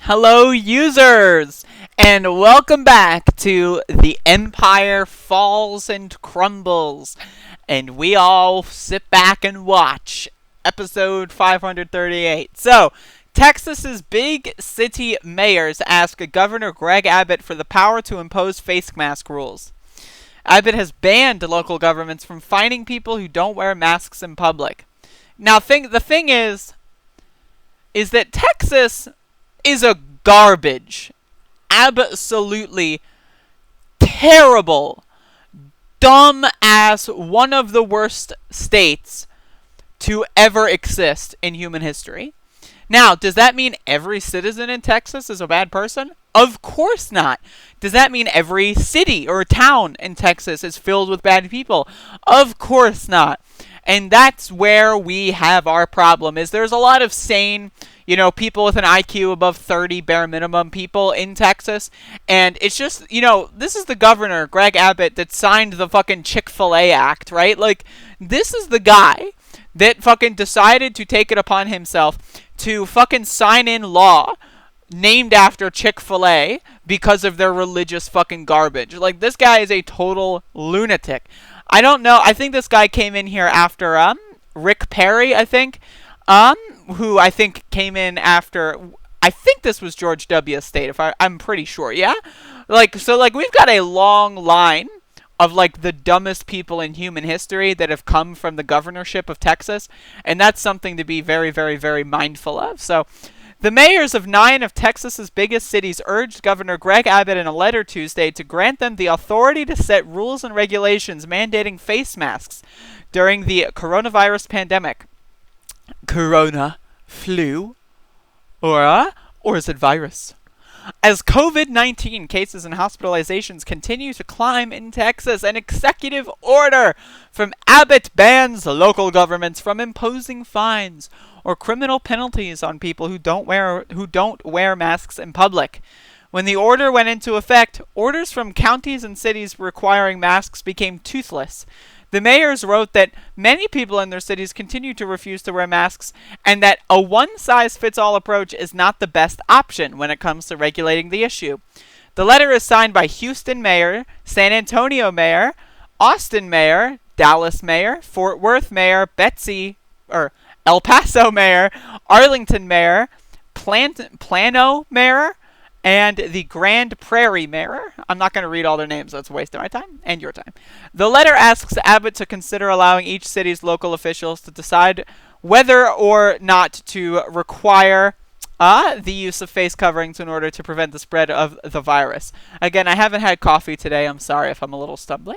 Hello, users, and welcome back to The Empire Falls and Crumbles, and we all sit back and watch episode 538. So, Texas's big city mayors ask Governor Greg Abbott for the power to impose face mask rules. Abbott has banned local governments from fining people who don't wear masks in public. Now, the thing is that Texas is a garbage, absolutely terrible, dumb ass, one of the worst states to ever exist in human history. Now, does that mean every citizen in Texas is a bad person? Of course not. Does that mean every city or town in Texas is filled with bad people? Of course not. And that's where we have our problem, is there's a lot of sane, people with an IQ above 30 bare minimum people in Texas. And it's just, this is the governor, Greg Abbott, that signed the fucking Chick-fil-A Act, right? Like, this is the guy that fucking decided to take it upon himself to fucking sign in law named after Chick-fil-A because of their religious fucking garbage. Like, this guy is a total lunatic. I don't know. I think this guy came in here after Rick Perry, I think. Who I think came in after, I think this was George W. State, I'm pretty sure, yeah? So we've got a long line of, the dumbest people in human history that have come from the governorship of Texas, and that's something to be very, very, very mindful of. So, the mayors of 9 of Texas's biggest cities urged Governor Greg Abbott in a letter Tuesday to grant them the authority to set rules and regulations mandating face masks during the coronavirus pandemic. Corona, flu, or is it virus? As COVID-19 cases and hospitalizations continue to climb in Texas, an executive order from Abbott bans local governments from imposing fines or criminal penalties on people who don't wear masks in public. When the order went into effect, orders from counties and cities requiring masks became toothless. The mayors wrote that many people in their cities continue to refuse to wear masks, and that a one-size-fits-all approach is not the best option when it comes to regulating the issue. The letter is signed by Houston Mayor, San Antonio Mayor, Austin Mayor, Dallas Mayor, Fort Worth Mayor, El Paso Mayor, Arlington Mayor, Plano Mayor, and the Grand Prairie Mayor. I'm not going to read all their names. That's a waste of my time and your time. The letter asks Abbott to consider allowing each city's local officials to decide whether or not to require the use of face coverings in order to prevent the spread of the virus. Again, I haven't had coffee today. I'm sorry if I'm a little stumbly.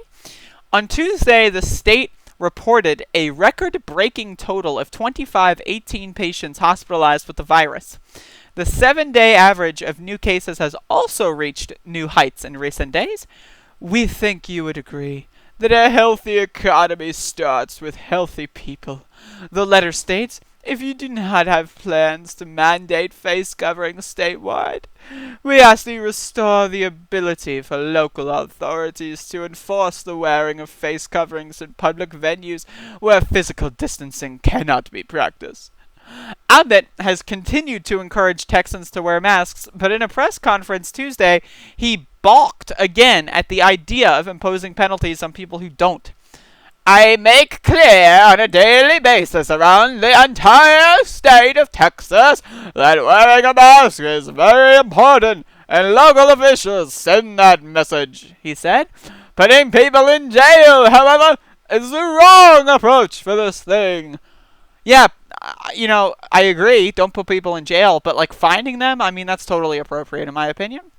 On Tuesday, the state reported a record-breaking total of 18 patients hospitalized with the virus. The 7-day average of new cases has also reached new heights in recent days. We think you would agree that a healthy economy starts with healthy people. The letter states, if you do not have plans to mandate face coverings statewide, we ask that you restore the ability for local authorities to enforce the wearing of face coverings in public venues where physical distancing cannot be practiced. Abbott has continued to encourage Texans to wear masks, but in a press conference Tuesday, he balked again at the idea of imposing penalties on people who don't. I make clear on a daily basis around the entire state of Texas that wearing a mask is very important, and local officials send that message, he said. Putting people in jail, however, is the wrong approach for this thing. Yeah, I agree, don't put people in jail, but finding them, that's totally appropriate in my opinion.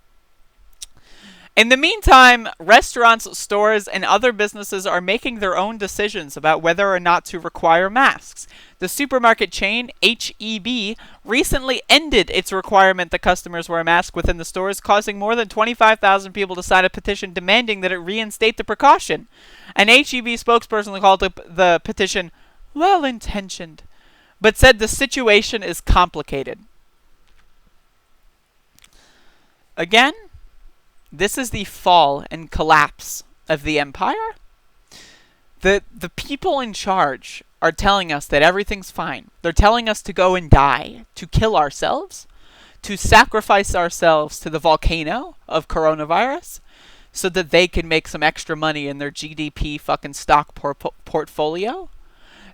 In the meantime, restaurants, stores, and other businesses are making their own decisions about whether or not to require masks. The supermarket chain, H-E-B, recently ended its requirement that customers wear masks within the stores, causing more than 25,000 people to sign a petition demanding that it reinstate the precaution. An H-E-B spokesperson called the petition well-intentioned, but said the situation is complicated. Again, this is the fall and collapse of the empire. The people in charge are telling us that everything's fine. They're telling us to go and die, to kill ourselves, to sacrifice ourselves to the volcano of coronavirus so that they can make some extra money in their GDP fucking stock portfolio.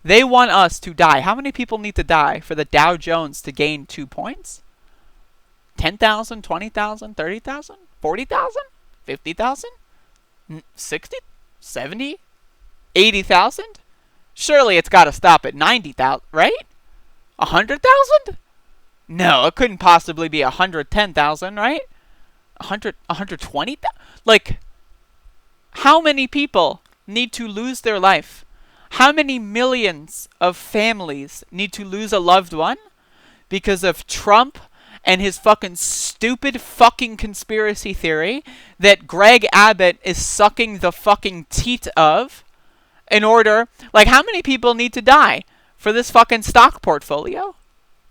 They want us to die. How many people need to die for the Dow Jones to gain 2 points? 10,000, 20,000, 30,000, 40,000, 50,000, 60, 70, 80,000? Surely it's got to stop at 90,000, right? 100,000? No, it couldn't possibly be 110,000, right? 120,000? Like, how many people need to lose their life? How many millions of families need to lose a loved one because of Trump and his fucking stupid fucking conspiracy theory that Greg Abbott is sucking the fucking teat of in order... Like, how many people need to die for this fucking stock portfolio?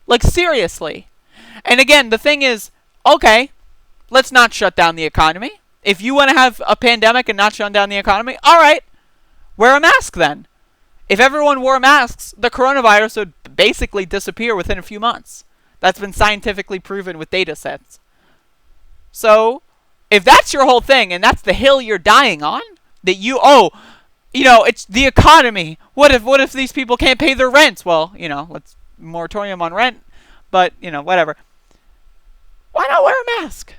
Like, seriously. And again, the thing is, okay, let's not shut down the economy. If you want to have a pandemic and not shut down the economy, all right, wear a mask then. If everyone wore masks, the coronavirus would basically disappear within a few months. That's been scientifically proven with data sets. So, if that's your whole thing, and that's the hill you're dying on, that it's the economy. What if these people can't pay their rent? Well, let's moratorium on rent, but, whatever. Why not wear a mask?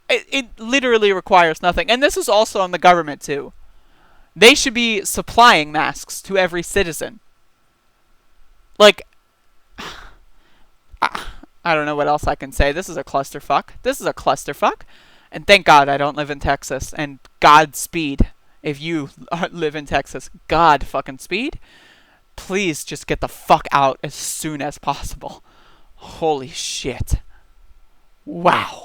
It literally requires nothing. And this is also on the government, too. They should be supplying masks to every citizen. Like, I don't know what else I can say. This is a clusterfuck. And thank God I don't live in Texas. And Godspeed if you live in Texas. God fucking speed. Please just get the fuck out as soon as possible. Holy shit. Wow.